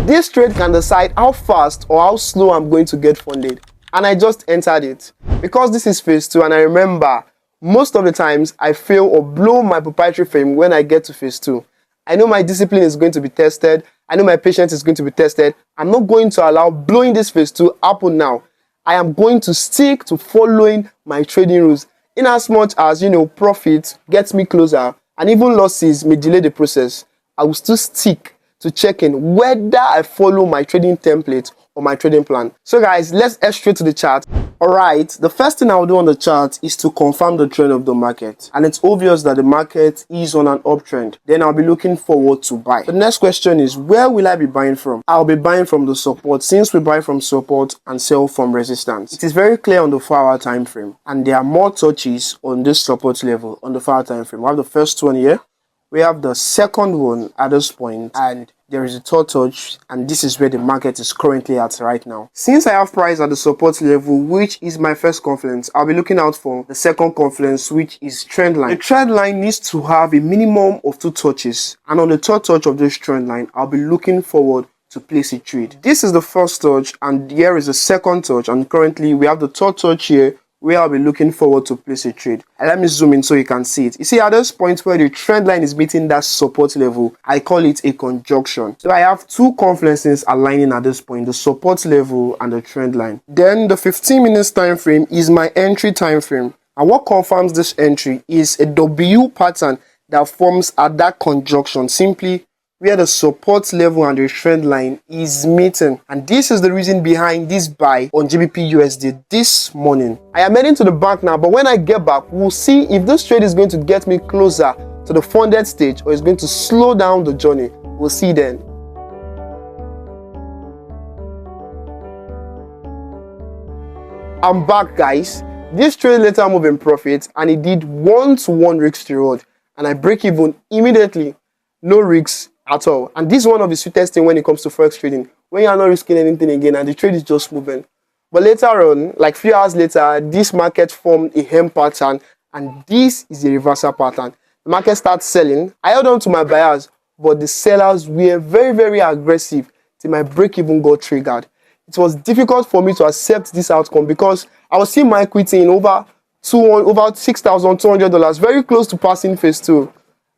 This trade can decide how fast or how slow I'm going to get funded, and I just entered it. Because this is phase 2, and I remember most of the times I fail or blow my proprietary frame when I get to phase 2. I know my discipline is going to be tested. I know my patience is going to be tested. I'm not going to allow blowing this phase 2 happen now. I am going to stick to following my trading rules. In as much as, profit gets me closer and even losses may delay the process, I will still stick to checking whether I follow my trading template or my trading plan. So guys, let's head straight to the chart. Alright, the first thing I'll do on the chart is to confirm the trend of the market. And it's obvious that the market is on an uptrend. Then I'll be looking forward to buy. The next question is, where will I be buying from? I'll be buying from the support, since we buy from support and sell from resistance. It is very clear on the 4-hour time frame, and there are more touches on this support level on the 4-hour time frame. We have the first one here. We have the second one at this point, and there is a third touch, and this is where the market is currently at right now. Since I have price at the support level, which is my first confluence, I'll be looking out for the second confluence, which is trend line. The trend line needs to have a minimum of 2 touches, and on the third touch of this trend line, I'll be looking forward to place a trade. This is the first touch, and here is the second touch, and currently we have the third touch here, where I'll be looking forward to place a trade. And let me zoom in so you can see it. You see, at this point where the trend line is meeting that support level, I call it a conjunction. So I have 2 confluences aligning at this point, the support level and the trend line. Then the 15 minutes time frame is my entry time frame. And what confirms this entry is a W pattern that forms at that conjunction, simply where the support level and the trend line is meeting. And this is the reason behind this buy on GBP USD this morning. I am heading to the bank now, but when I get back, we'll see if this trade is going to get me closer to the funded stage or is going to slow down the journey. We'll see then. I'm back, guys. This trade later moved in profit, and it did 1-to-1 risk to reward, and I break even immediately. No risks at all. And this is one of the sweetest things when it comes to forex trading, when you are not risking anything again and the trade is just moving. But later on, like few hours later, this market formed a hem pattern, and this is a reversal pattern. The market starts selling. I held on to my buyers, but the sellers were very, very aggressive till my break even got triggered. It was difficult for me to accept this outcome because I was seeing my equity in over $6,200, very close to passing phase 2.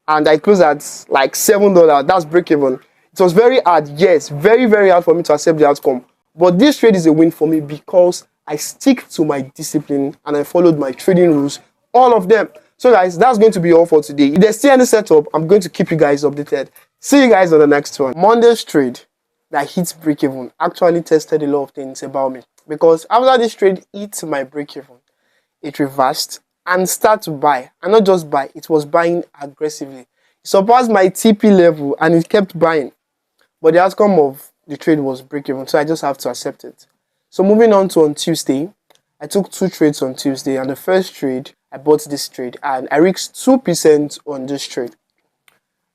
And I closed at like $7. That's break even. It was very hard, yes, very, very hard for me to accept the outcome. But this trade is a win for me because I stick to my discipline and I followed my trading rules, all of them. So guys, that's going to be all for today. If there's still any setup, I'm going to keep you guys updated. See you guys on the next one. Monday's trade that hits break even actually tested a lot of things about me, because after this trade hit my break even, it reversed and start to buy, and not just buy, it was buying aggressively. It surpassed my TP level and it kept buying, but the outcome of the trade was break even, so I just have to accept it. So moving on to on Tuesday, I took 2 trades on Tuesday, and the first trade, I bought this trade and I risked 2% on this trade.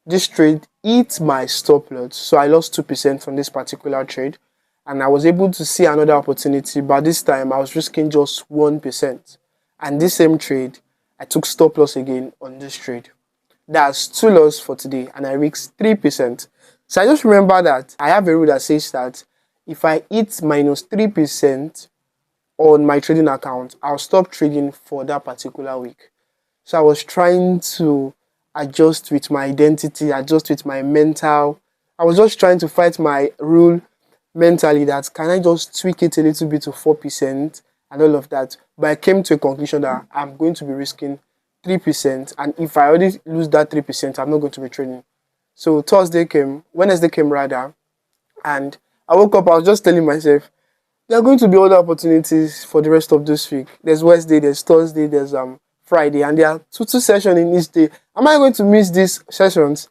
This trade hit my stop loss, so I lost 2% from this particular trade, and I was able to see another opportunity, but this time I was risking just 1%. And this same trade, I took stop loss again on this trade. That's 2 losses for today, and I risked 3%. So I just remember that I have a rule that says that if I hit minus 3% on my trading account, I'll stop trading for that particular week. So I was trying to adjust with my identity, adjust with my mental. I was just trying to fight my rule mentally that can I just tweak it a little bit to 4% and all of that. But I came to a conclusion that I'm going to be risking 3%, and if I already lose that 3%, I'm not going to be trading. So Wednesday came rather, and I woke up, I was just telling myself, there are going to be other opportunities for the rest of this week. There's Wednesday, there's Thursday, there's Friday, and there are two sessions in each day. Am I going to miss these sessions?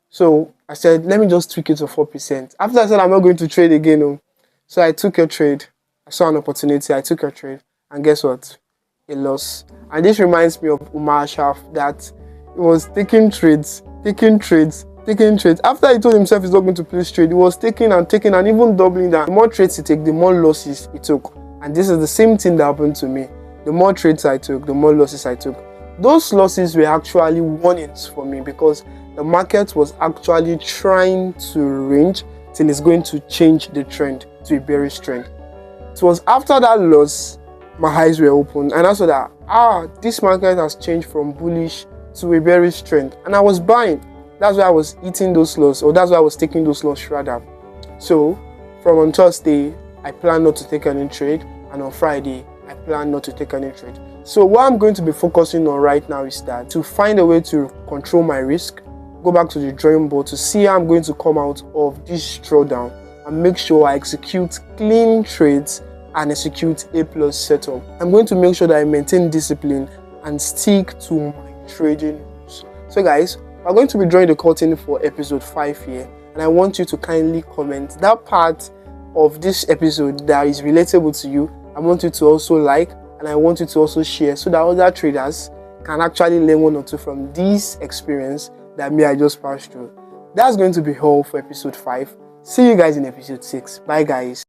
So I said, let me just tweak it to 4%. After I said I'm not going to trade again, so I took a trade. I saw an opportunity, I took a trade, and guess what? A loss. And this reminds me of Umar Shaf, that he was taking trades. After he told himself he's not going to place trade, he was taking and even doubling that. The more trades he took, the more losses he took. And this is the same thing that happened to me. The more trades I took, the more losses I took. Those losses were actually warnings for me, because the market was actually trying to range, till it's going to change the trend to a bearish trend. It was after that loss my eyes were open, and I saw that this market has changed from bullish to a bearish trend, and I was buying. That's why I was eating those loss, or that's why I was taking those loss rather. So from on Thursday I plan not to take any trade, and on Friday I plan not to take any trade. So what I'm going to be focusing on right now is that to find a way to control my risk, go back to the drawing board to see how I'm going to come out of this drawdown and make sure I execute clean trades and execute A+ setup. I'm going to make sure that I maintain discipline and stick to my trading rules. So guys, we're going to be drawing the curtain for episode 5 here, and I want you to kindly comment that part of this episode that is relatable to you. I want you to also like, and I want you to also share so that other traders can actually learn one or two from this experience that I just passed through. That's going to be all for episode 5. See you guys in episode 6. Bye guys.